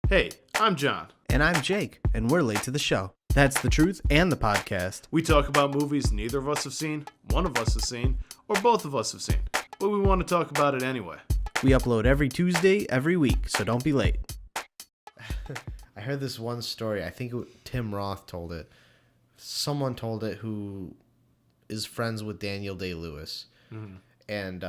Hey, I'm Jon. And I'm Jake, and we're late to the show. That's the truth and the podcast. We talk about movies neither of us have seen, one of us has seen, or both of us have seen. But we want to talk about it anyway. We upload every Tuesday, every week, so don't be late. I heard this one story. I think Tim Roth told it. Someone told it who is friends with Daniel Day-Lewis. Mm-hmm. And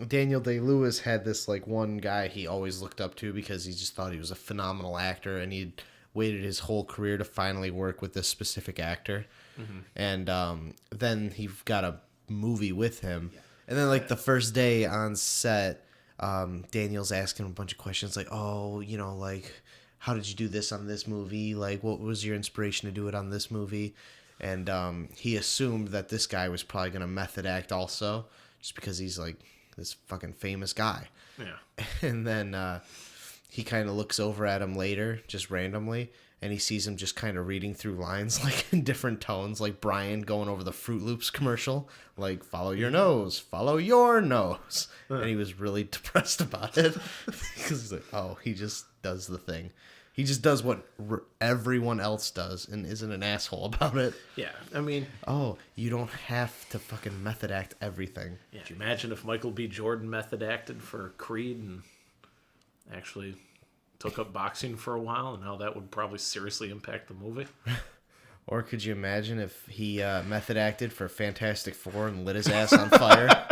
Daniel Day-Lewis had this one guy he always looked up to because he just thought he was a phenomenal actor, and he'd waited his whole career to finally work with this specific actor. Mm-hmm. And then he got a movie with him. Yeah. And then the first day on set, Daniel's asking him a bunch of questions how did you do this on this movie? What was your inspiration to do it on this movie? And he assumed that this guy was probably going to method act also, just because he's this fucking famous guy. Yeah. And then he kind of looks over at him later, just randomly, and he sees him just kind of reading through lines in different tones, like Brian going over the Fruit Loops commercial, follow your nose, follow your nose. And he was really depressed about it because he's he just does the thing. He just does what everyone else does and isn't an asshole about it. Yeah, I mean... Oh, you don't have to fucking method act everything. Yeah. Could you imagine if Michael B. Jordan method acted for Creed and actually took up boxing for a while, and how that would probably seriously impact the movie? Or could you imagine if he method acted for Fantastic Four and lit his ass on fire?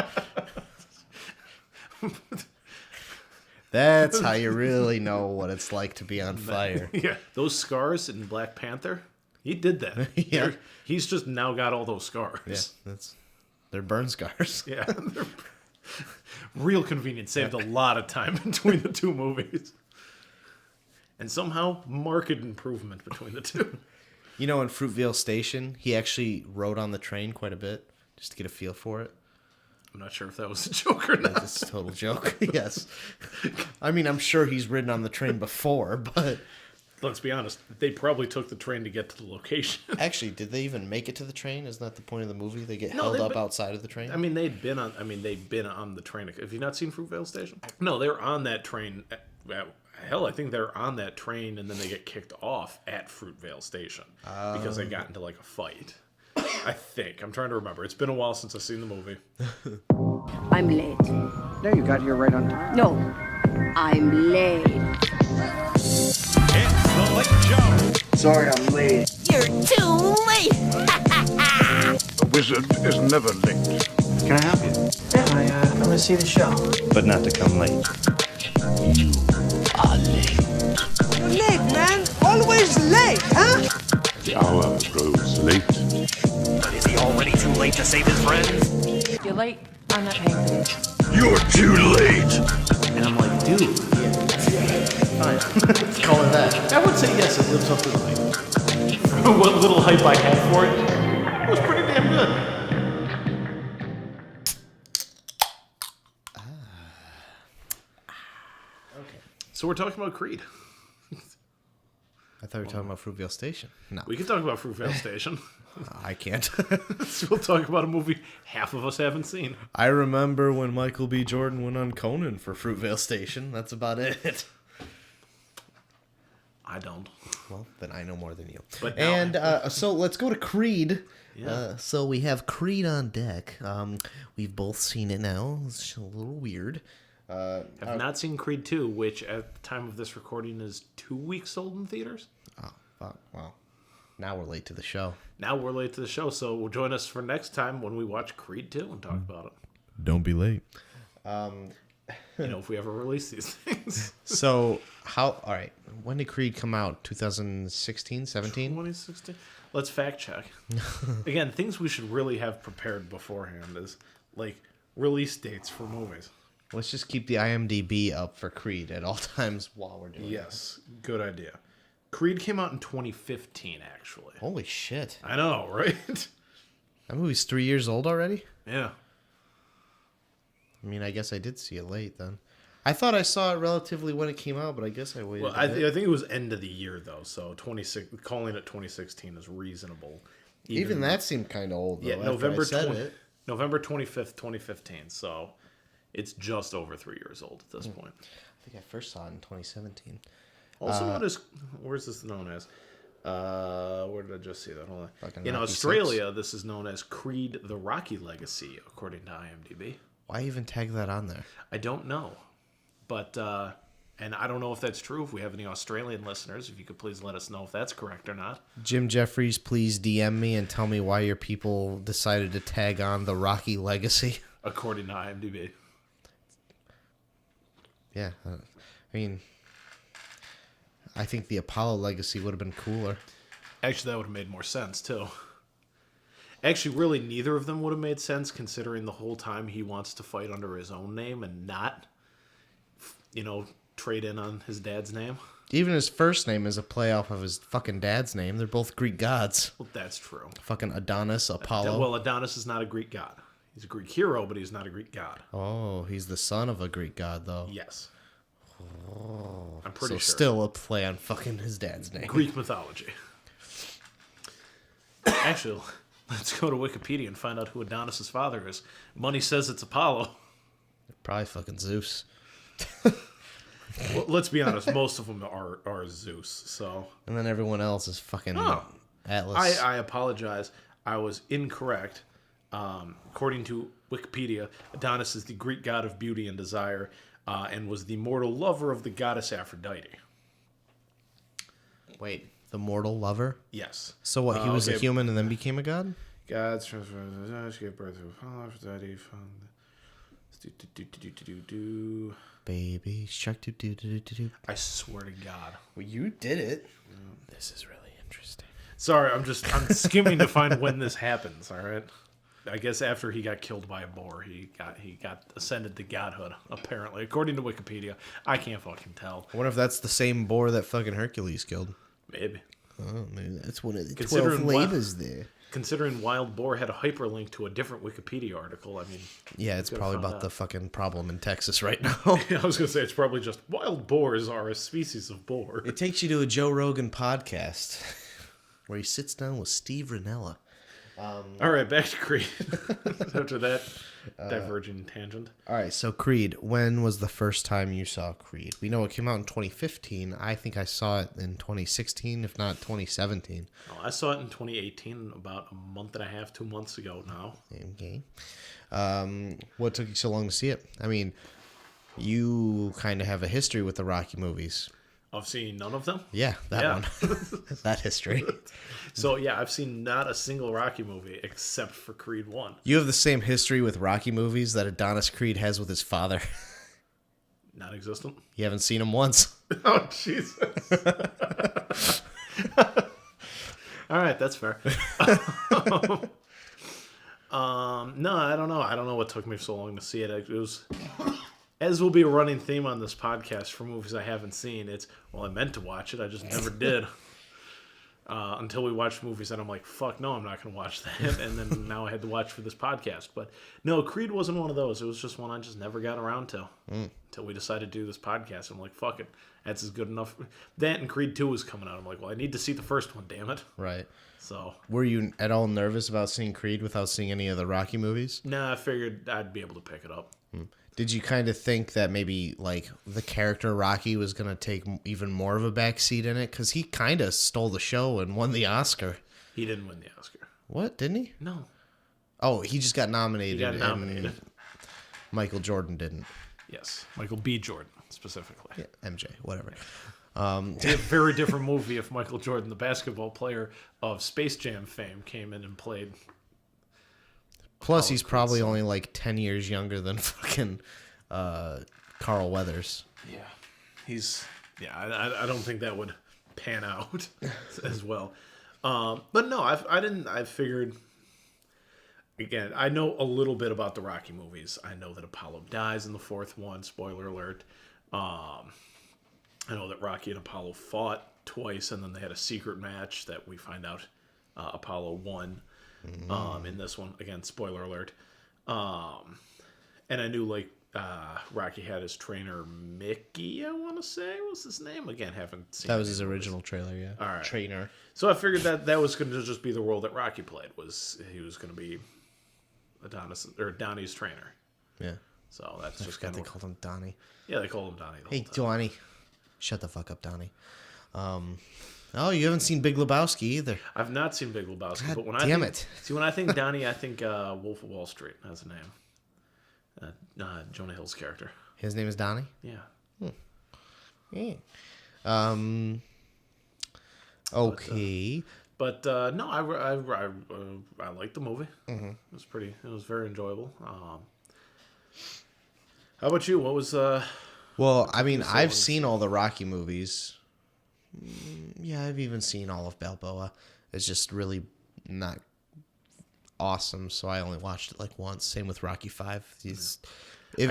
That's how you really know what it's like to be on fire. Yeah, those scars in Black Panther, he did that. Yeah. He's just now got all those scars. Yeah, they're burn scars. Yeah, real convenient. Saved a lot of time between the two movies. And somehow, marked improvement between the two. In Fruitvale Station, he actually rode on the train quite a bit, just to get a feel for it. I'm not sure if that was a joke or not. That's a total joke, yes. I mean, I'm sure he's ridden on the train before, but... Let's be honest, they probably took the train to get to the location. Actually, did they even make it to the train? Isn't that the point of the movie? They get held up outside of the train? I mean, they've been on the train. Have you not seen Fruitvale Station? No, they were on that train. Hell, I think they're on that train, and then they get kicked off at Fruitvale Station because they got into a fight. I think. I'm trying to remember. It's been a while since I've seen the movie. I'm late. No, you got here right on time. No, I'm late. It's the Late Show. Sorry, I'm late. You're too late. A wizard is never late. Can I help you? Yeah, I'm going to see the show. But not to come late. You are late. You're late, man. Always late, huh? The hour grows late. But is he already too late to save his friends? You're late. I'm not paying for this. You're too late. And I'm like, dude. Fine. Let's call it that. I would say yes, it lives up to the what little hype I had for it. It was pretty damn good. Okay. So we're talking about Creed. I thought we were talking about Fruitvale Station. No. We can talk about Fruitvale Station. I can't. So we'll talk about a movie half of us haven't seen. I remember when Michael B. Jordan went on Conan for Fruitvale Station. That's about it. I don't. Well, then I know more than you. But so let's go to Creed. Yeah. So we have Creed on deck. We've both seen it now. It's a little weird. I've not seen Creed 2, which at the time of this recording is 2 weeks old in theaters. Oh, fuck. Well, now we're late to the show. So we'll join us for next time when we watch Creed 2 and talk about it. Don't be late. If we ever release these things. So, all right, when did Creed come out? 2016, 17? 2016. Let's fact check. Again, things we should really have prepared beforehand is, release dates for movies. Let's just keep the IMDb up for Creed at all times while we're doing it. Yes, good idea. Creed came out in 2015, actually. Holy shit. I know, right? That movie's 3 years old already? Yeah. I mean, I guess I did see it late then. I thought I saw it relatively when it came out, but I guess I waited. Well, I think it was end of the year, though, so calling it 2016 is reasonable. Even that seemed kind of old, though. Yeah, November 25th, 2015, so... It's just over 3 years old at this point. I think I first saw it in 2017. Also known as, where's this known as? Where did I just see that? Hold on. Fucking In Rocky Australia, this is known as Creed: The Rocky Legacy, according to IMDb. Why even tag that on there? I don't know, but and I don't know if that's true. If we have any Australian listeners, if you could please let us know if that's correct or not. Jim Jeffries, please DM me and tell me why your people decided to tag on the Rocky Legacy. According to IMDb. Yeah, I mean, I think the Apollo Legacy would have been cooler. Actually, that would have made more sense, too. Actually, really, neither of them would have made sense, considering the whole time he wants to fight under his own name and not, trade in on his dad's name. Even his first name is a play off of his fucking dad's name. They're both Greek gods. Well, that's true. Fucking Adonis, Apollo. Well, Adonis is not a Greek god. He's a Greek hero, but he's not a Greek god. Oh, he's the son of a Greek god, though. Yes. Oh, I'm pretty sure. Still a play on fucking his dad's name. Greek mythology. Actually, let's go to Wikipedia and find out who Adonis' father is. Money says it's Apollo. Probably fucking Zeus. Well, let's be honest, most of them are Zeus. So, and then everyone else is fucking Atlas. I apologize. I was incorrect. According to Wikipedia, Adonis is the Greek god of beauty and desire, and was the mortal lover of the goddess Aphrodite. Wait, the mortal lover? Yes. So what? He was a human and then became a god? Gods transformed. She gave birth to Apollo, Aphrodite. Baby shark do. I swear to God. Well, you did it. This is really interesting. Sorry, I'm skimming to find when this happens. All right. I guess after he got killed by a boar, he got ascended to godhood. Apparently, according to Wikipedia, I can't fucking tell. I wonder if that's the same boar that fucking Hercules killed. Maybe. Oh, maybe that's one of the 12 labors there. Considering Wild Boar had a hyperlink to a different Wikipedia article, I mean... Yeah, it's probably about the fucking problem in Texas right now. I was going to say, it's probably just wild boars are a species of boar. It takes you to a Joe Rogan podcast where he sits down with Steve Rinella. All right, back to Creed. After that diverging tangent. All right, so Creed, when was the first time you saw Creed? We know it came out in 2015. I think I saw it in 2016, if not 2017. Well, I saw it in 2018, about a month and a half, 2 months ago now. Okay. What took you so long to see it? I mean, you kind of have a history with the Rocky movies. I've seen none of them? Yeah, that one. That history. So, yeah, I've seen not a single Rocky movie except for Creed 1. You have the same history with Rocky movies that Adonis Creed has with his father. Non-existent? You haven't seen him once. Oh, Jesus. All right, that's fair. No, I don't know. I don't know what took me so long to see it. It was... As will be a running theme on this podcast for movies I haven't seen, I meant to watch it, I just never did. Until we watched movies and I'm like, fuck no, I'm not going to watch that. And then now I had to watch for this podcast. But no, Creed wasn't one of those. It was just one I just never got around to. Until we decided to do this podcast. I'm like, fuck it. That's as good enough. That and Creed 2 was coming out. I'm like, well, I need to see the first one, damn it. Right. So. Were you at all nervous about seeing Creed without seeing any of the Rocky movies? Nah, I figured I'd be able to pick it up. Did you kind of think that maybe like the character Rocky was going to take even more of a backseat in it? Because he kind of stole the show and won the Oscar. He didn't win the Oscar. What? Didn't he? No. Oh, he just got nominated. He got nominated. Michael Jordan didn't. Yes. Michael B. Jordan, specifically. Yeah, MJ, whatever. It's a very different movie if Michael Jordan, the basketball player of Space Jam fame, came in and played. Plus, he's probably only like 10 years younger than fucking Carl Weathers. Yeah. I don't think that would pan out as well. But no, I figured, again, I know a little bit about the Rocky movies. I know that Apollo dies in the fourth one, spoiler alert. I know that Rocky and Apollo fought twice, and then they had a secret match that we find out Apollo won. In this one, again, spoiler alert. And I knew Rocky had his trainer Mickey, I want to say was his name. Again, haven't seen. That was his original trailer, yeah. All right. Trainer. So I figured that was going to just be the role that Rocky played. He was going to be Donnie's trainer. Yeah. So that's just kind kind of. They called him Donnie. Yeah, they called him Donnie. Hey, Donnie. Shut the fuck up, Donnie. Oh, you haven't seen Big Lebowski either. I've not seen Big Lebowski, but when when I think Donnie, I think Wolf of Wall Street has a name. Jonah Hill's character. His name is Donnie? Yeah. Yeah. Okay. But no, I liked the movie. Mm-hmm. It was very enjoyable. How about you? What was Well, I mean, I've seen all the Rocky movies. Yeah, I've even seen all of Balboa. It's just really not awesome, so I only watched it like once. Same with Rocky 5.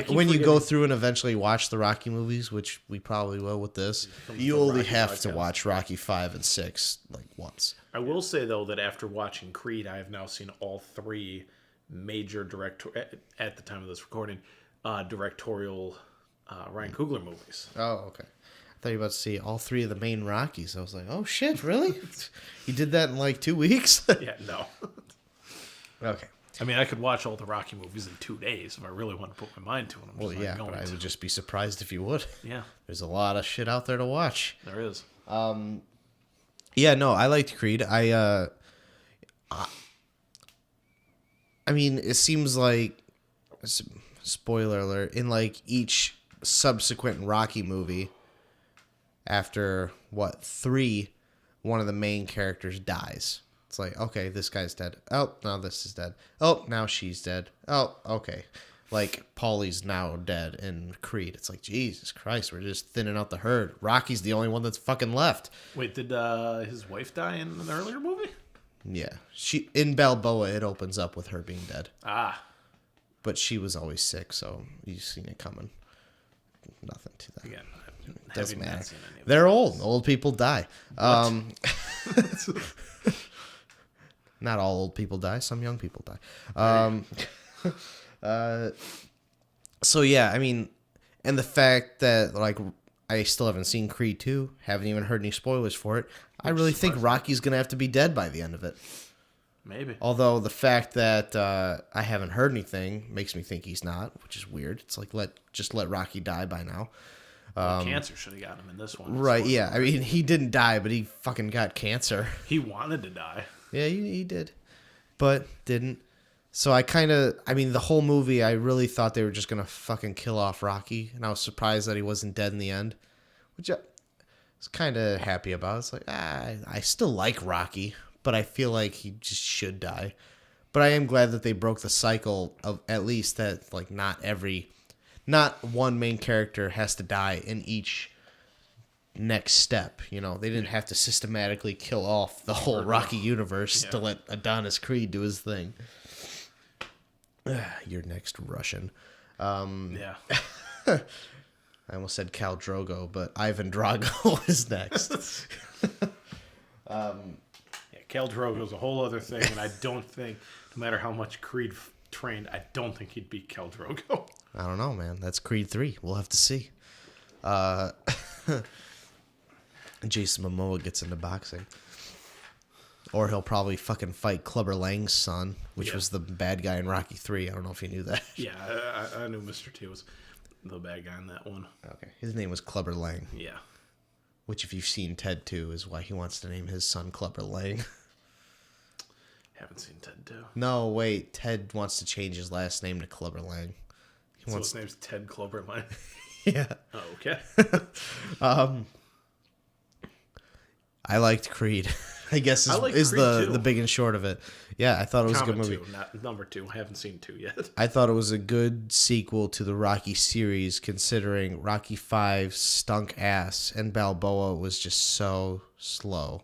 When you go through and eventually watch the Rocky movies, which we probably will with this, you only have to watch Rocky 5 and 6 like once. I will say, though, that after watching Creed, I have now seen all 3 major at the time of this recording, directorial Ryan Coogler movies. Oh, okay. I thought you were about to see all 3 of the main Rockies. I was like, oh shit, really? You did that in like 2 weeks? Yeah, no. Okay. I mean, I could watch all the Rocky movies in 2 days if I really want to put my mind to it. Well, yeah, but I would just be surprised if you would. Yeah. There's a lot of shit out there to watch. There is. Yeah, no, I liked Creed. I mean, it seems like, spoiler alert, in like each subsequent Rocky movie, after, 3, one of the main characters dies. It's like, okay, this guy's dead. Oh, now this is dead. Oh, now she's dead. Oh, okay. Like, Paulie's now dead in Creed. It's like, Jesus Christ, we're just thinning out the herd. Rocky's the only one that's fucking left. Wait, did his wife die in an earlier movie? Yeah. In Balboa, it opens up with her being dead. Ah. But she was always sick, so you've seen it coming. Nothing to that. Again, doesn't matter. They're old. Old people die. Not all old people die. Some young people die. So yeah, I mean, and the fact that like I still haven't seen Creed 2, haven't even heard any spoilers for it. I really think Rocky's gonna have to be dead by the end of it. Maybe. Although the fact that I haven't heard anything makes me think he's not, which is weird. It's like just let Rocky die by now. Cancer should have got him in this one. Right? Yeah. I mean, he didn't die, but he fucking got cancer. He wanted to die. Yeah, he did, but didn't. So I mean, the whole movie, I really thought they were just gonna fucking kill off Rocky, and I was surprised that he wasn't dead in the end, which I was kind of happy about. It's like, I still like Rocky, but I feel like he just should die. But I am glad that they broke the cycle of at least that like not one main character has to die in each next step. You know, they didn't have to systematically kill off the whole Rocky universe to let Adonis Creed do his thing. You're next, Russian. Yeah. I almost said Khal Drogo, but Ivan Drago is next. Yeah, Khal Drogo's a whole other thing, and I don't think, no matter how much Creed trained, I don't think he'd beat Khal Drogo. I don't know, man. That's Creed 3. We'll have to see. Jason Momoa gets into boxing. Or he'll probably fucking fight Clubber Lang's son, which was the bad guy in Rocky 3. I don't know if you knew that. Yeah, I knew Mr. T was the bad guy in that one. Okay. His name was Clubber Lang. Yeah. Which, if you've seen Ted 2, is why he wants to name his son Clubber Lang. Haven't seen Ted 2. No, wait. Ted wants to change his last name to Clubber Lang. His name's Ted Clubber Lang? Yeah. Oh, okay. I liked Creed. I guess is Creed the big and short of it. Yeah, I thought it was a good movie. 2, not number 2. I haven't seen 2 yet. I thought it was a good sequel to the Rocky series, considering Rocky 5 stunk ass and Balboa was just so slow.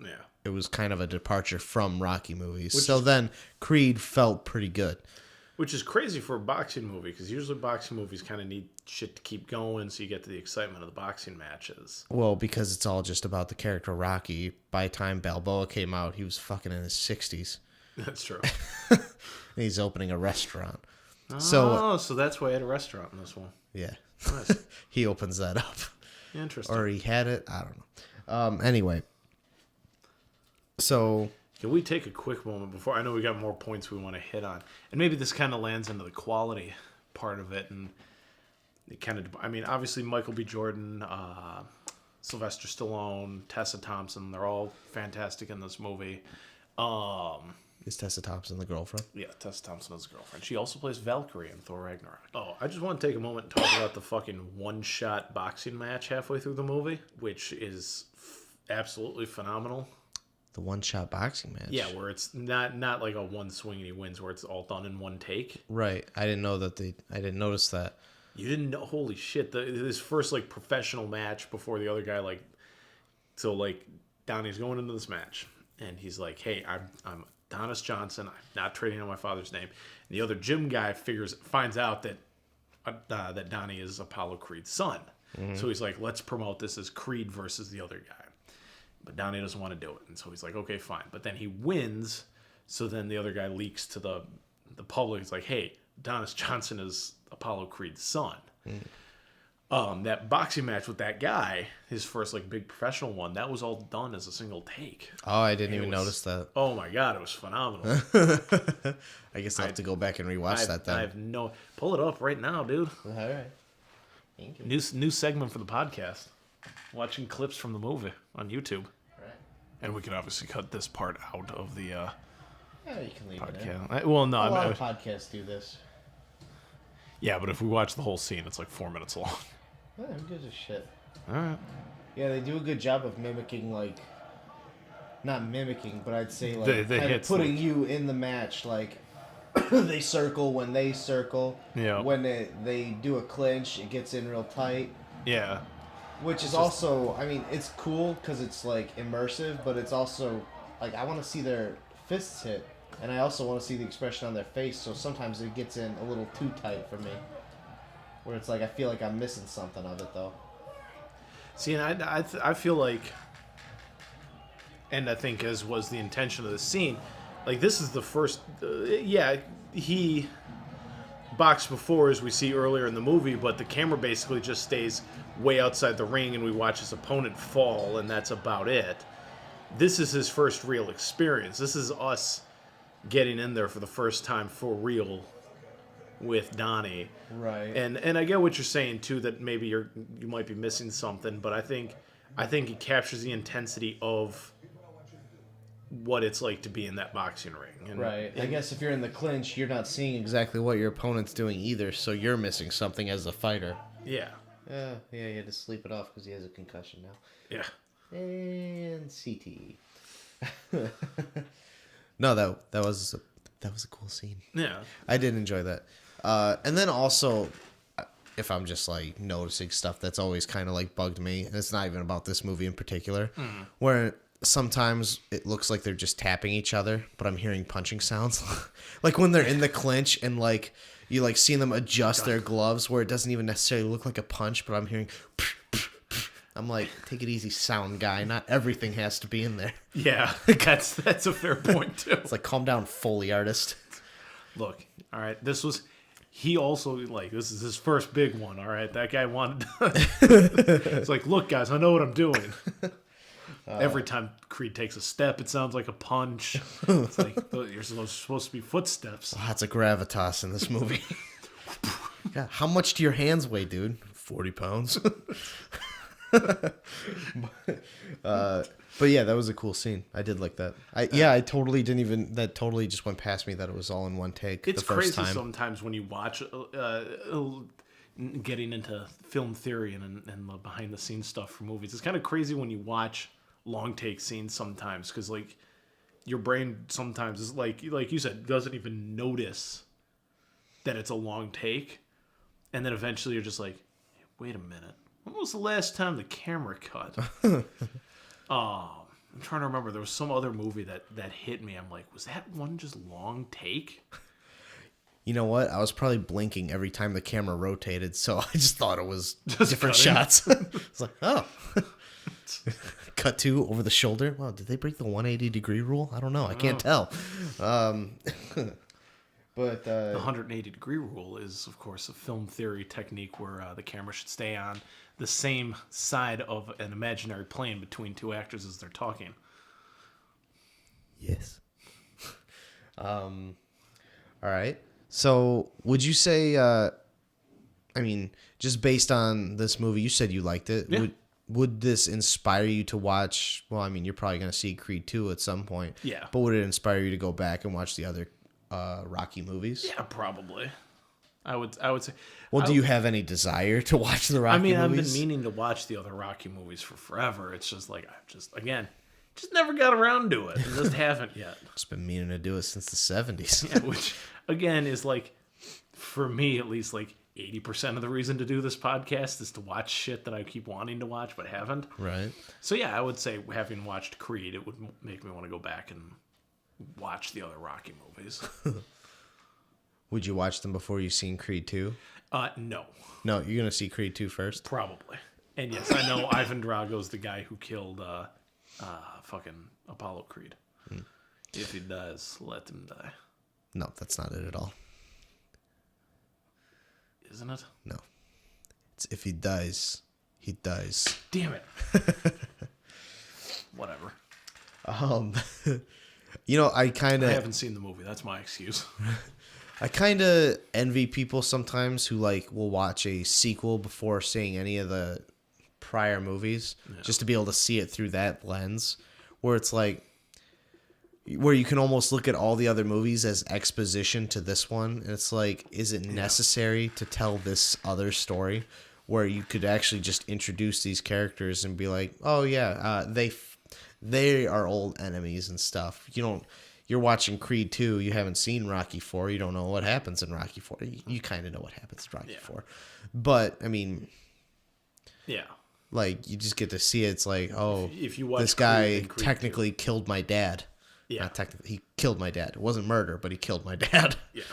Yeah. It was kind of a departure from Rocky movies. Then Creed felt pretty good. Which is crazy for a boxing movie, because usually boxing movies kind of need shit to keep going so you get to the excitement of the boxing matches. Well, because it's all just about the character Rocky. By the time Balboa came out, he was fucking in his 60s. That's true. And he's opening a restaurant. So that's why he had a restaurant in this one. Yeah. Nice. He opens that up. Interesting. Or he had it. I don't know. Anyway. So... Can we take a quick moment before? I know we got more points we want to hit on. And maybe this kind of lands into the quality part of it. And it kind of, I mean, obviously Michael B. Jordan, Sylvester Stallone, Tessa Thompson, they're all fantastic in this movie. Is Tessa Thompson the girlfriend? Yeah, Tessa Thompson is the girlfriend. She also plays Valkyrie in Thor Ragnarok. Oh, I just want to take a moment and talk about the fucking one-shot boxing match halfway through the movie, which is absolutely phenomenal. The one-shot boxing match? Yeah, where it's not like a one swing and he wins, where it's all done in one take. Right. I didn't notice that. You didn't know? Holy shit. This first, like, professional match before the other guy, like... So, like, Donnie's going into this match, and he's like, hey, I'm Adonis Johnson. I'm not trading on my father's name. And the other gym guy finds out that Donnie is Apollo Creed's son. Mm-hmm. So he's like, let's promote this as Creed versus the other guy. But Donnie doesn't want to do it. And so he's like, okay, fine. But then he wins, so then the other guy leaks to the public. He's like, hey, Adonis Johnson is Apollo Creed's son. That boxing match with that guy, his first like big professional one, that was all done as a single take. Oh, I didn't even notice that. Oh my god, it was phenomenal. I guess I'll have to go back and rewatch that then. I have pull it up right now, dude. All right. Thank you. New segment for the podcast. Watching clips from the movie on YouTube. Right. And we can obviously cut this part out of the yeah, you can leave podcast. it in. Well, no, a lot of podcasts do this. Yeah, but if we watch the whole scene, it's like 4 minutes long. Yeah, who gives a shit? All right. Yeah, they do a good job of mimicking, like, not mimicking, but I'd say, like, the kind hits, of putting like, you in the match. Like, they circle when they circle. Yeah. When they do a clinch, it gets in real tight. Yeah. Which is also, I mean, it's cool because it's, like, immersive, but it's also, like, I want to see their fists hit, and I also want to see the expression on their face, so sometimes it gets in a little too tight for me. Where it's like, I feel like I'm missing something of it, though. See, and I feel like, and I think as was the intention of the scene, like this is the first, he boxed before as we see earlier in the movie, but the camera basically just stays way outside the ring and we watch his opponent fall and that's about it. This is his first real experience. This is us getting in there for the first time for real with Donnie. Right. And I get what you're saying too, that maybe you might be missing something, but I think it captures the intensity of what it's like to be in that boxing ring. And, right. I guess if you're in the clinch, you're not seeing exactly what your opponent's doing either, so you're missing something as a fighter. Yeah. Yeah, he had to sleep it off because he has a concussion now. Yeah. And CT. No, that was a cool scene. Yeah. I did enjoy that. And then also, if I'm just like noticing stuff that's always kind of like bugged me, and it's not even about this movie in particular, where sometimes it looks like they're just tapping each other, but I'm hearing punching sounds. Like when they're in the clinch and like you like see them adjust their gloves where it doesn't even necessarily look like a punch, but I'm hearing. I'm like, take it easy, sound guy. Not everything has to be in there. Yeah, that's a fair point too. It's like, calm down, Foley artist. Look, all right, he also, like, this is his first big one, all right? That guy wanted it's like, look, guys, I know what I'm doing. Every time Creed takes a step, it sounds like a punch. It's like, you're supposed to be footsteps. Lots of gravitas in this movie. God, how much do your hands weigh, dude? 40 pounds. But yeah, that was a cool scene. I did like that. I totally didn't even. That totally just went past me that it was all in one take. It's the first crazy time. Sometimes when you watch, getting into film theory and the behind the scenes stuff for movies. It's kind of crazy when you watch long take scenes sometimes because like your brain sometimes is like you said, doesn't even notice that it's a long take, and then eventually you're just like, hey, wait a minute. When was the last time the camera cut? I'm trying to remember. There was some other movie that hit me. I'm like, was that one just long take? You know what? I was probably blinking every time the camera rotated, so I just thought it was just different cutting. shots. It's like, oh. Cut to over the shoulder. Wow, did they break the 180 degree rule? I don't know. I can't tell. But the 180 degree rule is, of course, a film theory technique where the camera should stay on the same side of an imaginary plane between two actors as they're talking. Yes. All right. So, would you say I mean, just based on this movie, you said you liked it. Yeah. Would this inspire you to watch? Well, I mean, you're probably going to see Creed 2 at some point. Yeah. But would it inspire you to go back and watch the other Rocky movies? Yeah, probably. I would say. Well, do you have any desire to watch the Rocky movies? I've been meaning to watch the other Rocky movies for forever. It's just like I've just never got around to it. I just haven't yet. Just been meaning to do it since the 70s. Yeah, which again is like, for me at least, like 80% of the reason to do this podcast is to watch shit that I keep wanting to watch but haven't. Right. So yeah, I would say having watched Creed, it would make me want to go back and watch the other Rocky movies. Would you watch them before you seen Creed 2? No. No, you're going to see Creed 2 first? Probably. And yes, I know Ivan Drago's the guy who killed fucking Apollo Creed. If he does, let him die. No, that's not it at all. Isn't it? No. It's if he dies, he dies. Damn it. Whatever. I haven't seen the movie. That's my excuse. I kind of envy people sometimes who will watch a sequel before seeing any of the prior movies, just to be able to see it through that lens, where it's like, where you can almost look at all the other movies as exposition to this one, and it's like, is it necessary to tell this other story, where you could actually just introduce these characters and be like, oh yeah, they are old enemies and stuff. You're watching Creed 2, you haven't seen Rocky 4, you don't know what happens in Rocky 4. You kind of know what happens in Rocky 4. But, I mean... Yeah. You just get to see it. It's like, oh, if you watch this guy Creed technically killed my dad. Yeah. Not technically, he killed my dad. It wasn't murder, but he killed my dad. Yeah.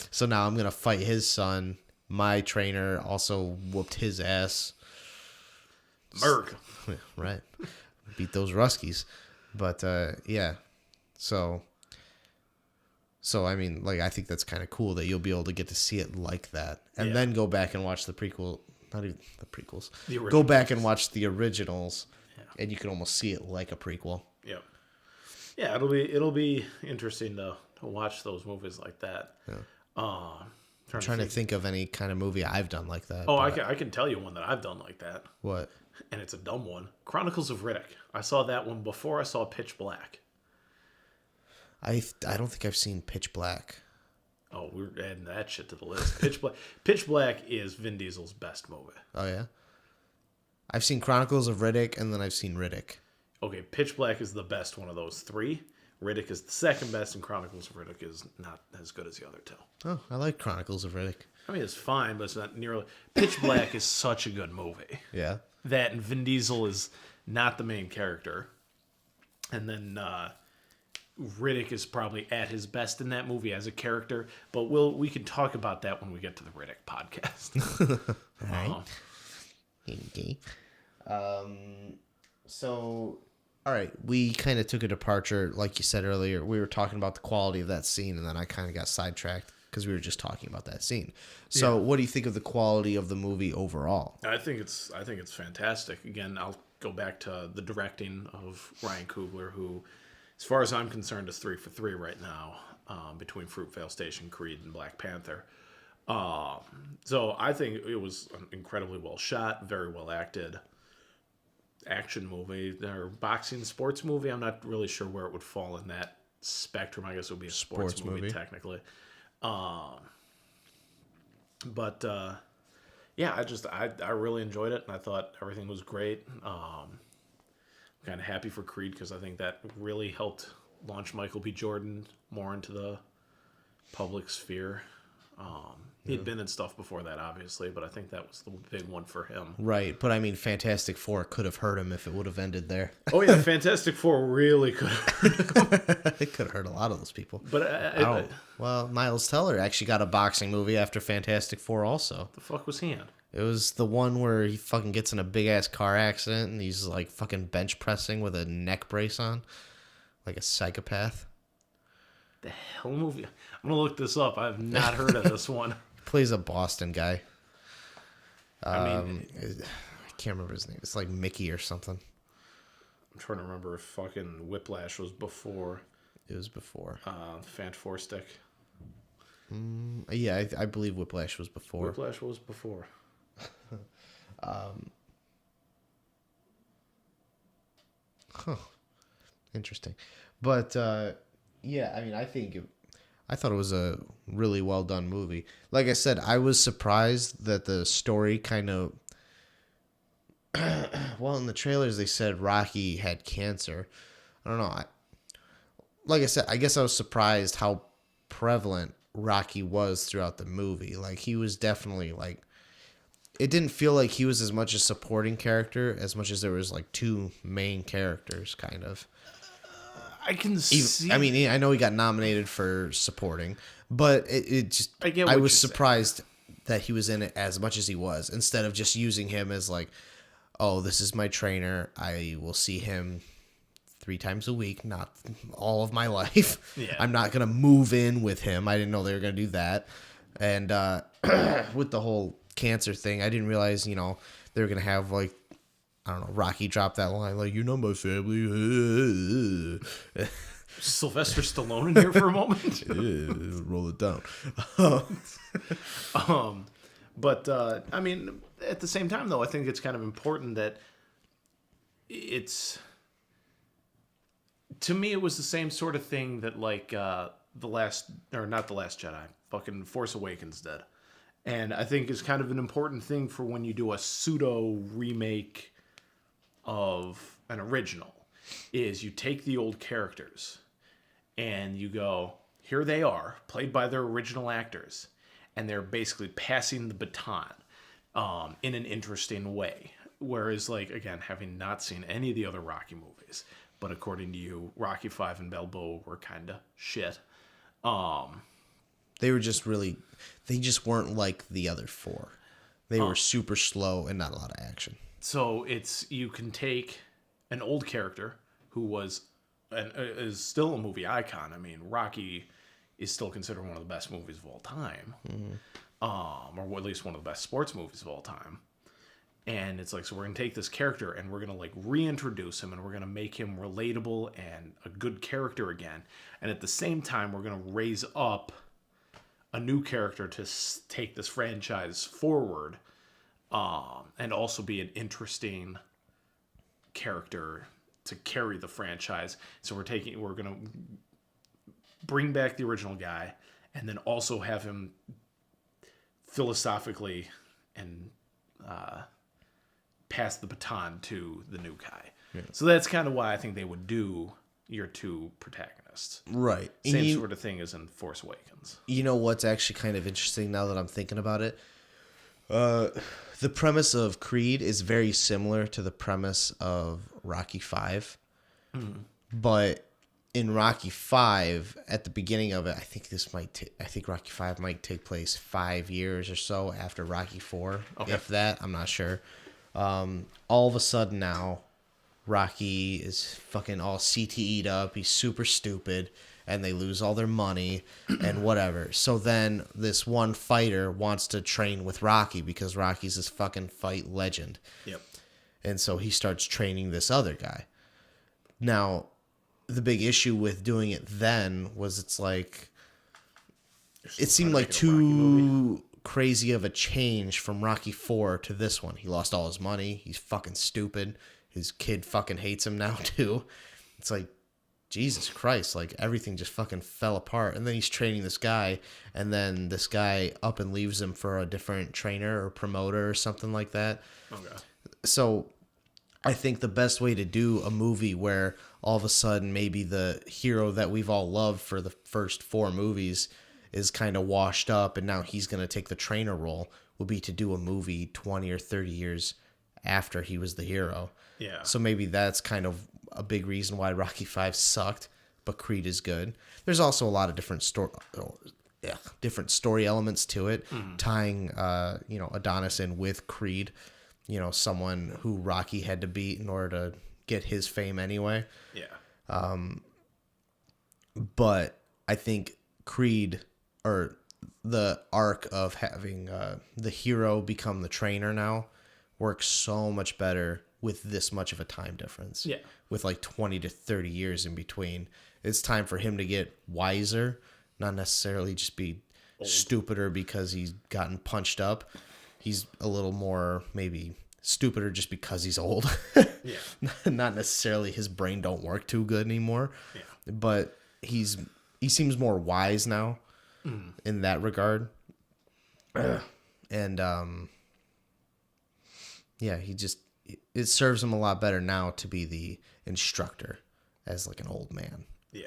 So now I'm going to fight his son. My trainer also whooped his ass. Merg. Right. Beat those Ruskies. But, yeah. So I mean, I think that's kind of cool that you'll be able to get to see it like that, and then go back and watch the prequel. Not even the prequels. Go back and watch the originals, and you can almost see it like a prequel. Yep. Yeah, it'll be interesting to watch those movies like that. Yeah. I'm trying to think of any kind of movie I've done like that. Oh, I can tell you one that I've done like that. What? And it's a dumb one. Chronicles of Riddick. I saw that one before I saw Pitch Black. I don't think I've seen Pitch Black. Oh, we're adding that shit to the list. Pitch Black is Vin Diesel's best movie. Oh, yeah? I've seen Chronicles of Riddick, and then I've seen Riddick. Okay, Pitch Black is the best one of those three. Riddick is the second best, and Chronicles of Riddick is not as good as the other two. Oh, I like Chronicles of Riddick. I mean, it's fine, but it's not nearly... Pitch Black is such a good movie. Yeah? That and Vin Diesel is not the main character. And then... Riddick is probably at his best in that movie as a character, but we can talk about that when we get to the Riddick podcast. All right. Okay. So, all right, we kind of took a departure, like you said earlier. We were talking about the quality of that scene, and then I kind of got sidetracked because we were just talking about that scene. So, what do you think of the quality of the movie overall? I think it's fantastic. Again, I'll go back to the directing of Ryan Coogler, who, as far as I'm concerned, is 3 for 3 right now between Fruitvale Station, Creed, and Black Panther. So I think it was an incredibly well shot, very well acted action movie. Or boxing sports movie. I'm not really sure where it would fall in that spectrum. I guess it would be a sports movie technically. But yeah, I really enjoyed it, and I thought everything was great. Kind of happy for Creed because I think that really helped launch Michael B. Jordan more into the public sphere. He'd been in stuff before that, obviously, but I think that was the big one for him. Right, but I mean, Fantastic Four could have hurt him if it would have ended there. Oh yeah, Fantastic Four really could have. It could have hurt a lot of those people. But well, Miles Teller actually got a boxing movie after Fantastic Four also. The fuck was he in? It was the one where he fucking gets in a big ass car accident and he's like fucking bench pressing with a neck brace on, like a psychopath. The hell movie? I'm gonna look this up. I've not heard of this one. He plays a Boston guy. I mean, I can't remember his name. It's like Mickey or something. I'm trying to remember if fucking Whiplash was before. It was before. Fant Four Stick. Yeah, I believe Whiplash was before. Whiplash was before. Interesting. But yeah, I mean, I thought it was a really well done movie. Like I said, I was surprised that the story kind of well, in the trailers they said Rocky had cancer. I don't know. Like I said, I guess I was surprised how prevalent Rocky was throughout the movie. Like, he was definitely like, it didn't feel like he was as much a supporting character as much as there was like two main characters, kind of. I can see. I mean, I know he got nominated for supporting, but it just, I was surprised that he was in it as much as he was, instead of just using him as like, oh, this is my trainer. I will see him 3 times a week, not all of my life. Yeah. I'm not going to move in with him. I didn't know they were going to do that. And with the whole cancer thing, I didn't realize, they were going to have like, I don't know, Rocky dropped that line, like, you're not my family. Sylvester Stallone in here for a moment. Roll it down. But I mean, at the same time, though, I think it's kind of important that it's, to me, it was the same sort of thing that like not the Last Jedi, fucking Force Awakens did. And I think it's kind of an important thing for when you do a pseudo remake of an original, is you take the old characters and you go, here they are, played by their original actors, and they're basically passing the baton in an interesting way. Whereas, like, again, having not seen any of the other Rocky movies, but according to you, Rocky 5 and Balboa were kind of shit. They were just they just weren't like the other 4. They were super slow and not a lot of action. So you can take an old character who was is still a movie icon. I mean, Rocky is still considered one of the best movies of all time, or at least one of the best sports movies of all time. And it's like, so we're gonna take this character and we're gonna like reintroduce him and we're gonna make him relatable and a good character again. And at the same time, we're gonna raise up a new character to take this franchise forward. And also be an interesting character to carry the franchise. So we're going to bring back the original guy and then also have him philosophically and pass the baton to the new guy. Yeah. So that's kind of why I think they would do your 2 protagonists. Right. Same sort of thing as in Force Awakens. You know what's actually kind of interesting now that I'm thinking about it? The premise of Creed is very similar to the premise of Rocky 5. But in Rocky 5, at the beginning of it, I think Rocky 5 might take place 5 years or so after Rocky 4. Okay. If that, I'm not sure. All of a sudden now, Rocky is fucking all CTE'd up. He's super stupid. And they lose all their money and whatever. So then this one fighter wants to train with Rocky because Rocky's this fucking fight legend. Yep. And so he starts training this other guy. Now, the big issue with doing it then was it seemed like too crazy of a change from Rocky 4 to this one. He lost all his money. He's fucking stupid. His kid fucking hates him now too. It's like, Jesus Christ, like everything just fucking fell apart. And then he's training this guy, and then this guy up and leaves him for a different trainer or promoter or something like that. Okay. So I think the best way to do a movie where all of a sudden maybe the hero that we've all loved for the first 4 movies is kind of washed up and now he's going to take the trainer role would be to do a movie 20 or 30 years after he was the hero. Yeah. So maybe that's kind of a big reason why Rocky 5 sucked, but Creed is good. There's also a lot of different story elements to it, tying Adonis in with Creed, someone who Rocky had to beat in order to get his fame anyway. Yeah. But I think Creed, or the arc of having the hero become the trainer now, works so much better with this much of a time difference. Yeah. With like 20 to 30 years in between. It's time for him to get wiser, not necessarily just be stupider because he's gotten punched up. He's a little more maybe stupider just because he's old. Yeah. Not necessarily his brain don't work too good anymore. Yeah. But he seems more wise now in that regard. And yeah, it serves him a lot better now to be the instructor as like an old man. Yeah.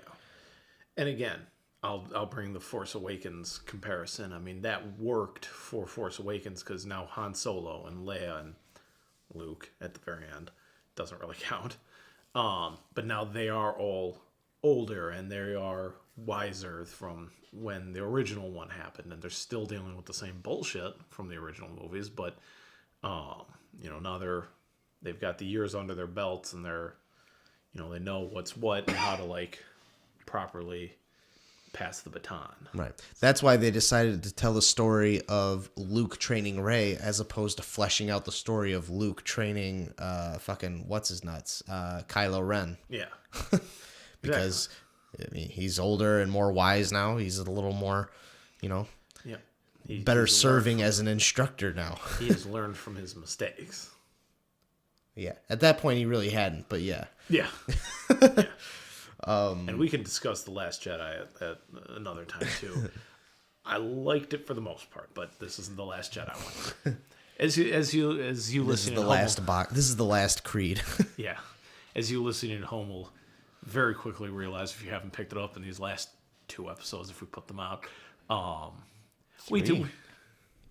And again, I'll bring the Force Awakens comparison. I mean, that worked for Force Awakens because now Han Solo and Leia and Luke at the very end doesn't really count. But now they are all older and they are wiser from when the original one happened, and they're still dealing with the same bullshit from the original movies, but now they've got the years under their belts, and they're, they know what's what and how to like properly pass the baton. Right. That's why they decided to tell the story of Luke training Rey as opposed to fleshing out the story of Luke training fucking what's his nuts, Kylo Ren. Yeah. Because I mean, he's older and more wise now. He's a little more, Yeah. better serving as an instructor now. He has learned from his mistakes. Yeah. At that point, he really hadn't, but yeah. Yeah. Yeah. And we can discuss The Last Jedi at another time too. I liked it for the most part, but this isn't The Last Jedi one. As you listen, This is the last box. This is the last Creed. Yeah. As you listening at home will very quickly realize, if you haven't picked it up in these last 2 episodes, if we put them out, we do.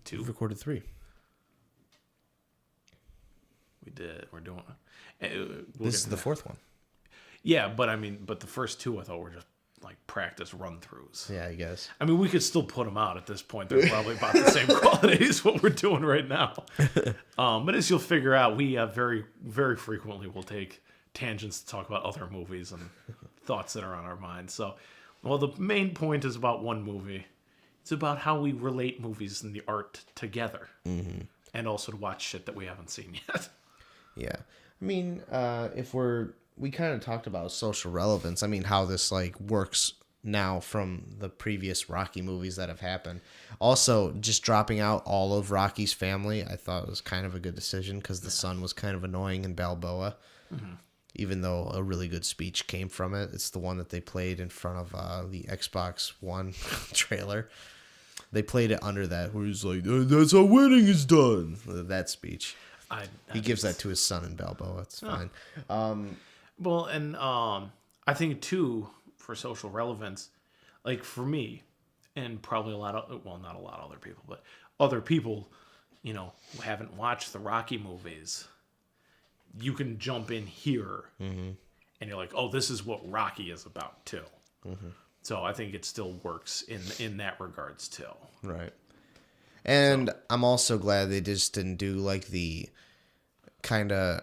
2. We've recorded 3. We did. We're doing. This is the 4th one. Yeah, but the first 2 I thought were just like practice run-throughs. Yeah, I guess. I mean, we could still put them out at this point. They're probably about the same quality as what we're doing right now. But as you'll figure out, we very, very frequently will take tangents to talk about other movies and thoughts that are on our minds. So, well, the main point is about one movie. It's about how we relate movies and the art together. Mm-hmm. And also to watch shit that we haven't seen yet. Yeah. I mean, we kind of talked about social relevance. I mean, how this like works now from the previous Rocky movies that have happened. Also, just dropping out all of Rocky's family, I thought was kind of a good decision because the son was kind of annoying in Balboa. Mm-hmm. Even though a really good speech came from it. It's the one that they played in front of the Xbox One trailer. They played it under that, where he's like, "That's how winning is done." That speech. He gives that to his son in Balboa. It's fine. Well, and I think too, for social relevance, like for me, and probably not a lot of other people, but other people, who haven't watched the Rocky movies, you can jump in here, and you're like, oh, this is what Rocky is about too. Mm-hmm. So I think it still works in that regards too. Right. And I'm also glad they just didn't do like the kind of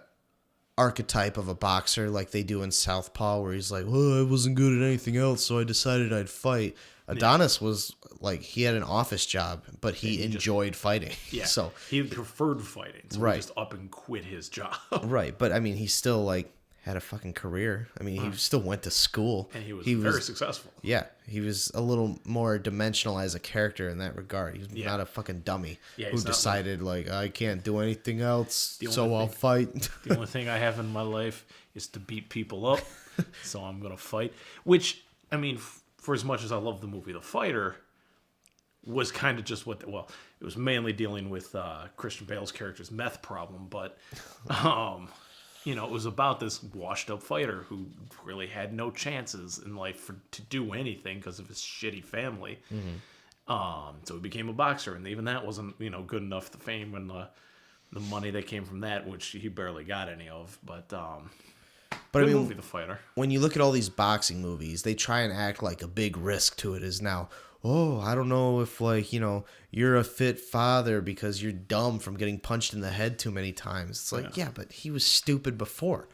archetype of a boxer like they do in Southpaw, where he's like, well, I wasn't good at anything else, so I decided I'd fight. Adonis was like, he had an office job, but he enjoyed fighting. Yeah. So he preferred fighting. So right. He just up and quit his job. Right. But I mean, he still like had a fucking career. I mean, he still went to school. And he was very successful. Yeah. He was a little more dimensional as a character in that regard. He's not a fucking dummy who decided, like, I can't do anything else, so I'll fight. The only thing I have in my life is to beat people up, so I'm going to fight. Which, I mean, for as much as I love the movie The Fighter, was kind of just it was mainly dealing with Christian Bale's character's meth problem, but... it was about this washed-up fighter who really had no chances in life to do anything because of his shitty family. Mm-hmm. So he became a boxer, and even that wasn't, good enough. The fame and the money that came from that, which he barely got any of. But I mean, movie, The Fighter. When you look at all these boxing movies, they try and act like a big risk to it is now, oh, I don't know if, like, you're a fit father because you're dumb from getting punched in the head too many times. It's like, yeah, but he was stupid before.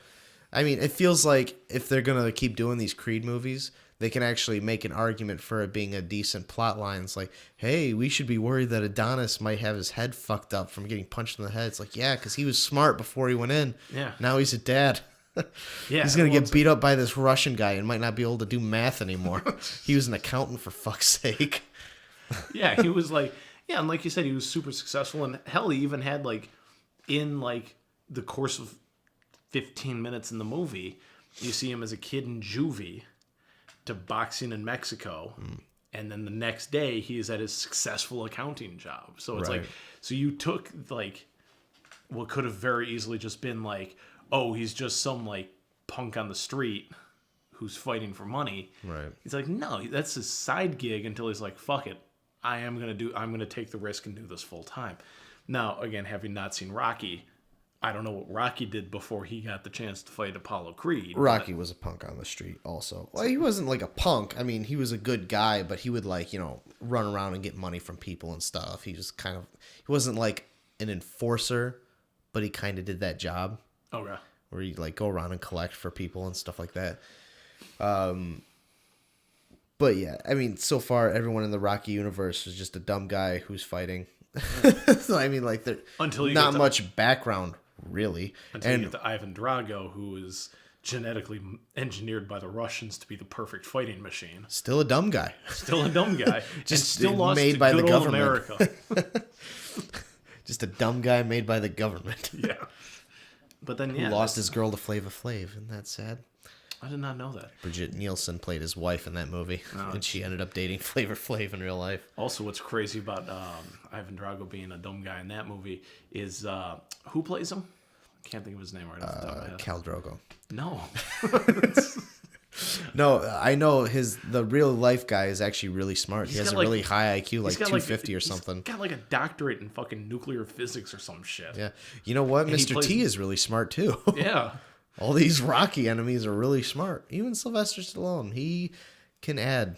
I mean, it feels like if they're going to keep doing these Creed movies, they can actually make an argument for it being a decent plot line. It's like, hey, we should be worried that Adonis might have his head fucked up from getting punched in the head. It's like, yeah, because he was smart before he went in. Yeah. Now he's a dad. Yeah, he's going to get beat up by this Russian guy and might not be able to do math anymore. He was an accountant, for fuck's sake. Yeah, he was like, yeah, and like you said, he was super successful, and hell, he even had like, in like the course of 15 minutes in the movie, you see him as a kid in juvie to boxing in Mexico, and then the next day he's at his successful accounting job. So it's like, so you took like what could have very easily just been like, oh, he's just some like punk on the street who's fighting for money. Right. He's like, no, that's his side gig until he's like, fuck it, I'm gonna take the risk and do this full time. Now, again, having not seen Rocky, I don't know what Rocky did before he got the chance to fight Apollo Creed. Rocky was a punk on the street also. Well, he wasn't like a punk. I mean, he was a good guy, but he would like, run around and get money from people and stuff. He wasn't like an enforcer, but he kind of did that job. Okay. Where he like go around and collect for people and stuff like that. But yeah, I mean, so far everyone in the Rocky universe is just a dumb guy who's fighting. So I mean, like, there's not much background really. Until you get to Ivan Drago, who is genetically engineered by the Russians to be the perfect fighting machine. Still a dumb guy. Still a dumb guy. Just still lost made to by good the old government. America. Just a dumb guy made by the government. Yeah. But then, Who lost his girl to Flava Flav. Isn't that sad? I did not know that. Brigitte Nielsen played his wife in that movie, and she ended up dating Flavor Flav in real life. Also, what's crazy about Ivan Drago being a dumb guy in that movie is who plays him? I can't think of his name right off the top of my head. Khal Drogo. No. No, I know the real life guy is actually really smart. He has a really high IQ, like 250 or something. He's got like a doctorate in fucking nuclear physics or some shit. Yeah. You know what? And Mr. T is really smart too. Yeah. All these Rocky enemies are really smart. Even Sylvester Stallone, he can add.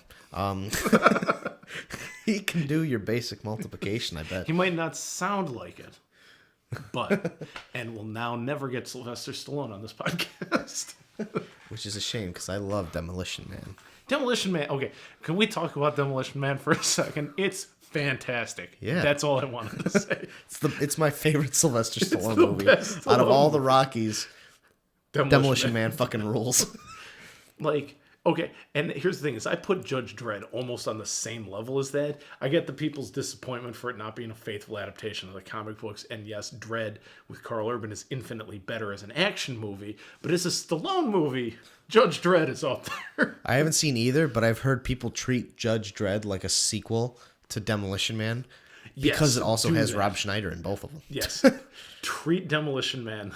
He can do your basic multiplication, I bet. He might not sound like it, but, and we'll now never get Sylvester Stallone on this podcast. Which is a shame, because I love Demolition Man. Demolition Man, okay, can we talk about Demolition Man for a second? It's fantastic. Yeah. That's all I wanted to say. It's my favorite Sylvester Stallone movie. Out of all the Rockies, Demolition Man fucking rules. Like, okay, and here's the thing is I put Judge Dredd almost on the same level as that. I get the people's disappointment for it not being a faithful adaptation of the comic books, and yes, Dredd with Carl Urban is infinitely better as an action movie, but as a Stallone movie, Judge Dredd is up there. I haven't seen either, but I've heard people treat Judge Dredd like a sequel to Demolition Man because it also has Rob Schneider in both of them. Yes. Treat Demolition Man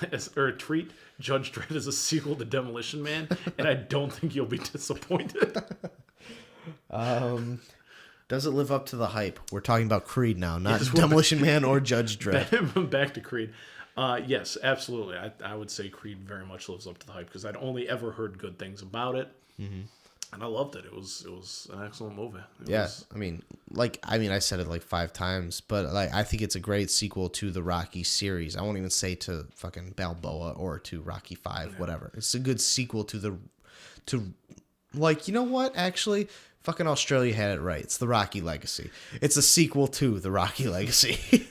treat Judge Dredd as a sequel to Demolition Man, and I don't think you'll be disappointed. Does it live up to the hype? We're talking about Creed now, not Demolition Man or Judge Dredd. Back to Creed. Yes, absolutely. I would say Creed very much lives up to the hype because I'd only ever heard good things about it. Mm-hmm. And I loved it. It was an excellent movie. I said it like 5 times, but like I think it's a great sequel to the Rocky series. I won't even say to fucking Balboa or to Rocky 5, whatever. It's a good sequel to like, you know what? Actually, fucking Australia had it right. It's the Rocky Legacy. It's a sequel to the Rocky Legacy.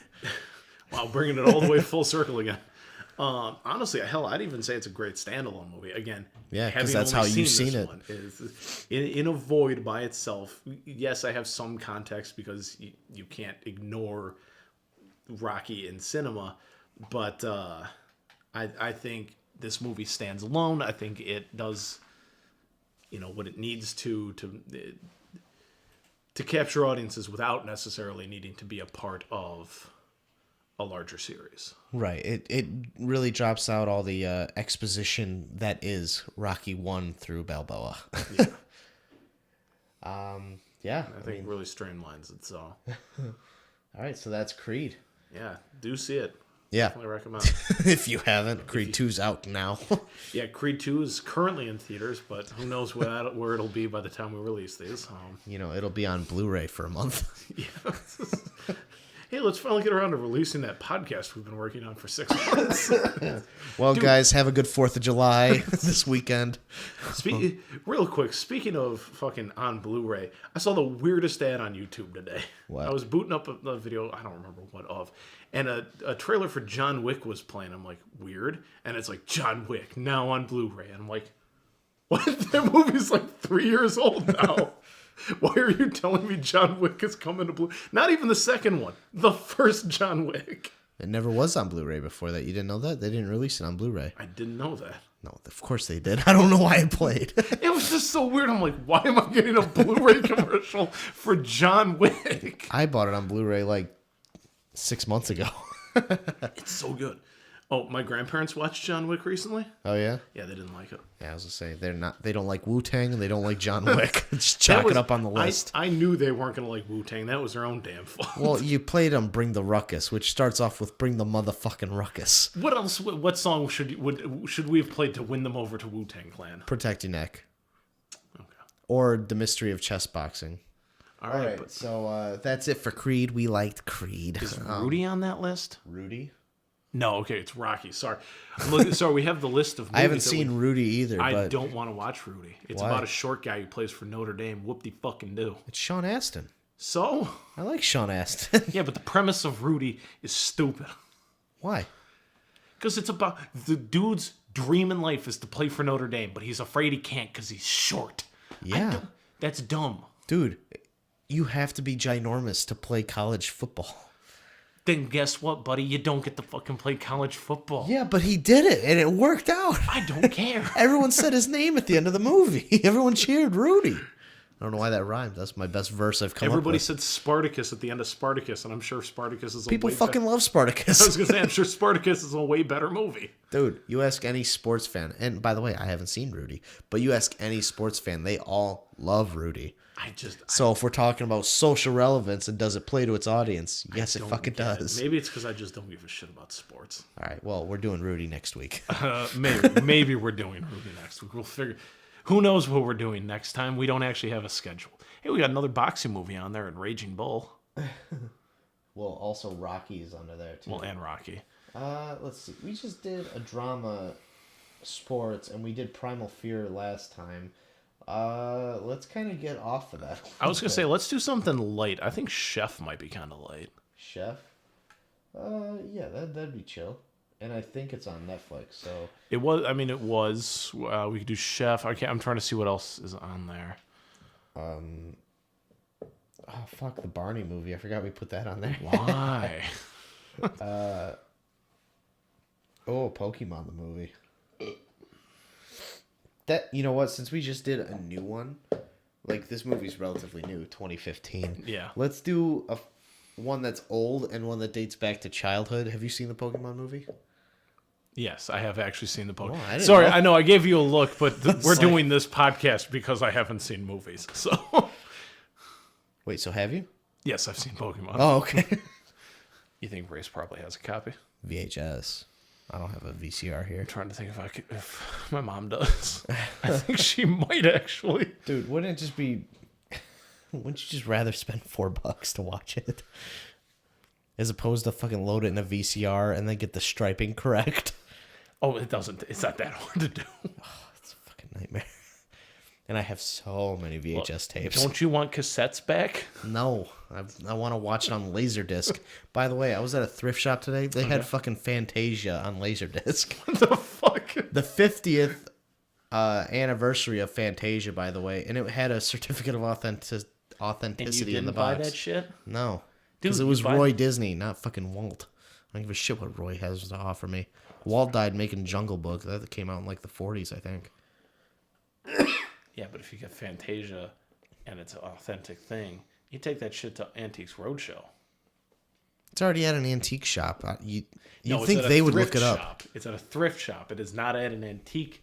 Wow, bringing it all the way full circle again. Honestly, hell, I'd even say it's a great standalone movie. Again, yeah, because that's how you've seen it. Is in a void by itself. Yes, I have some context because you can't ignore Rocky in cinema, but I think this movie stands alone. I think it does, what it needs to capture audiences without necessarily needing to be a part of a larger series. Right. It really drops out all the exposition that is Rocky 1 through Balboa. Yeah. I think it really streamlines it, so. All right, so that's Creed. Yeah, do see it. Yeah. Definitely recommend. If you haven't, Creed 2's out now. Yeah, Creed 2 is currently in theaters, but who knows where it'll be by the time we release these. It'll be on Blu-ray for a month. Yeah. Hey, let's finally get around to releasing that podcast we've been working on for 6 months. Well, guys, have a good 4th of July this weekend. Real quick, speaking of fucking on Blu-ray, I saw the weirdest ad on YouTube today. What? I was booting up a video, I don't remember what of, and a trailer for John Wick was playing. I'm like, weird? And it's like, John Wick, now on Blu-ray. And I'm like, what? That movie's like 3 years old now. Why are you telling me John Wick is coming to Blu-ray? Not even the second one. The first John Wick. It never was on Blu-ray before that. You didn't know that? They didn't release it on Blu-ray. I didn't know that. No, of course they did. I don't know why it played. It was just so weird. I'm like, why am I getting a Blu-ray commercial for John Wick? I bought it on Blu-ray like 6 months ago. It's so good. Oh, my grandparents watched John Wick recently. Oh yeah? Yeah, they didn't like it. Yeah, I was gonna say they don't like Wu-Tang and they don't like John Wick. Just chalk it up on the list. I knew they weren't gonna like Wu-Tang. That was their own damn fault. Well, you played Bring the Ruckus, which starts off with Bring the Motherfucking Ruckus. What else? What song should we have played to win them over to Wu-Tang Clan? Protect Your Neck. Okay. Or The Mystery of Chess Boxing. All right. But So that's it for Creed. We liked Creed. is Rudy on that list? Rudy? No, okay, it's Rocky. Sorry. Look, sorry, we have the list of movies. I haven't seen Rudy either. I but don't want to watch Rudy. It's Why? about a short guy who plays for Notre Dame. Whoop-de-fucking-do. It's Sean Astin. So? I like Sean Astin. Yeah, but the premise of Rudy is stupid. Why? Because it's about the dude's dream in life is to play for Notre Dame, but he's afraid he can't because he's short. Yeah. That's dumb. Dude, you have to be ginormous to play college football. Then guess what, buddy? You don't get to fucking play college football. Yeah, but he did it, and it worked out. I don't care. Everyone said his name at the end of the movie. Everyone cheered Rudy. I don't know why that rhymed. That's my best verse I've come up with. Everybody said Spartacus at the end of Spartacus, and I'm sure Spartacus is a People way fucking love Spartacus. I was going to say, I'm sure Spartacus is a way better movie. Dude, you ask any sports fan, and by the way, I haven't seen Rudy, but you ask any sports fan, they all love Rudy. So if we're talking about social relevance and does it play to its audience, yes, it fucking does. Maybe it's because I just don't give a shit about sports. All right, well, we're doing Rudy next week. Maybe we're doing Rudy next week. We'll figure. Who knows what we're doing next time? We don't actually have a schedule. Hey, we got another boxing movie on there, and Raging Bull. Well, also Rocky is under there too. Well, and Rocky. Let's see. We just did a drama, sports, and we did Primal Fear last time. Let's kind of get off of that. I was gonna say let's do something light. I think Chef might be kind of light. Chef? Yeah, that'd be chill. And I think it's on Netflix, so it was. I mean, it was. We could do Chef. I'm trying to see what else is on there. Oh fuck, the Barney movie. I forgot we put that on there. Why? Pokemon the movie. That, you know what? Since we just did a new one, like this movie's relatively new, 2015. Yeah. Let's do one that's old and one that dates back to childhood. Have you seen the Pokemon movie? Yes, I have actually seen the Pokemon. Oh, Sorry, I know I gave you a look, but we're doing this podcast because I haven't seen movies. So. Wait, so have you? Yes, I've seen Pokemon. Oh, okay. You think Grace probably has a copy? VHS. I don't have a VCR here. I'm trying to think if my mom does. I think she might actually. Dude, wouldn't you just rather spend $4 to watch it? As opposed to fucking load it in a VCR and then get the striping correct? Oh, it doesn't. It's not that hard to do. Oh, it's a fucking nightmare. And I have so many VHS tapes. Don't you want cassettes back? No. I want to watch it on Laserdisc. By the way, I was at a thrift shop today. They had fucking Fantasia on Laserdisc. What the fuck? The 50th anniversary of Fantasia, by the way. And it had a certificate of authenticity in the box. Buy that shit? No. Because it was Roy Disney, not fucking Walt. I don't give a shit what Roy has to offer me. Walt died making Jungle Book. That came out in like the 40s, I think. Yeah, but if you get Fantasia and it's an authentic thing, you take that shit to Antiques Roadshow. It's already at an antique shop. You No, think they would look it up. Shop. It's at a thrift shop. It is not at an antique,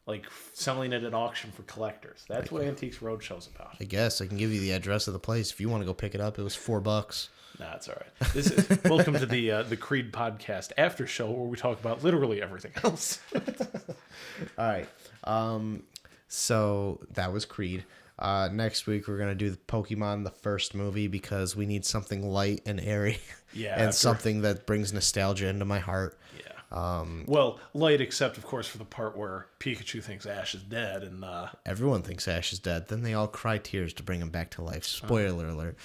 like selling it at auction for collectors. That's what Antiques Roadshow's about. I guess I can give you the address of the place if you want to go pick it up. It was $4. Nah, it's all right. This is welcome to the Creed podcast after show where we talk about literally everything else. All right. So that was Creed. Next week we're gonna do the Pokemon, the first movie, because we need something light and airy, and something that brings nostalgia into my heart. Yeah. Well, light, except of course for the part where Pikachu thinks Ash is dead, and everyone thinks Ash is dead. Then they all cry tears to bring him back to life. Spoiler alert.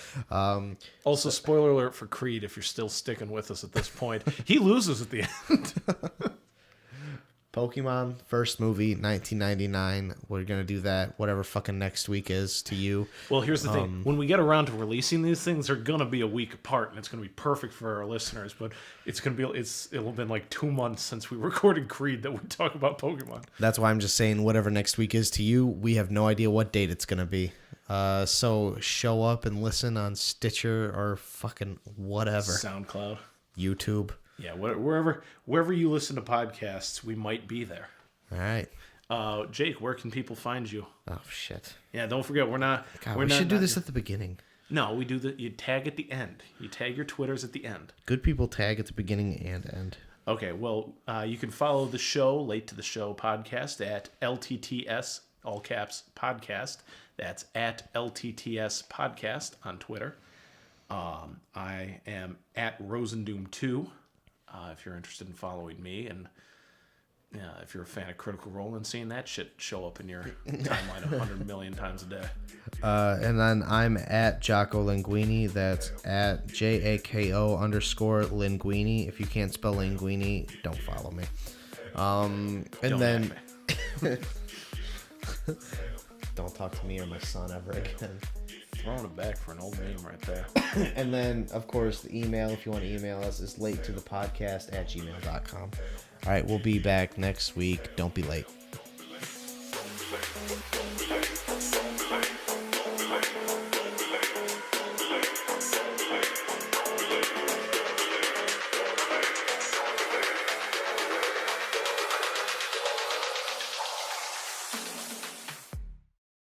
Also, spoiler alert for Creed. If you're still sticking with us at this point, he loses at the end. Pokemon, first movie, 1999. We're going to do that, whatever fucking next week is to you. Well, here's the thing. When we get around to releasing these things, they're going to be a week apart, and it's going to be perfect for our listeners. But it'll have been like 2 months since we recorded Creed that we talk about Pokemon. That's why I'm just saying whatever next week is to you. We have no idea what date it's going to be. So show up and listen on Stitcher or fucking whatever. SoundCloud. YouTube. Yeah, wherever you listen to podcasts, we might be there. All right. Jake, where can people find you? Oh shit. Yeah, don't forget We should do this at the beginning. No, we do you tag at the end. You tag your Twitters at the end. Good people tag at the beginning and end. Okay, well, you can follow the show, Late to the Show podcast, at LTTS, all caps, podcast. That's at LTTS podcast on Twitter. I am at Rosendoom2. If you're interested in following me, and if you're a fan of Critical Role and seeing that shit show up in your timeline 100 million times a day. And then I'm at Jocko Linguini. That's at JAKO_Linguini. If you can't spell Linguini, don't follow me. Don't talk to me or my son ever again. Throwing it back for an old name right there. And then, of course, the email, if you want to email us, is latetothepodcast@gmail.com. All right, we'll be back next week. Don't be late.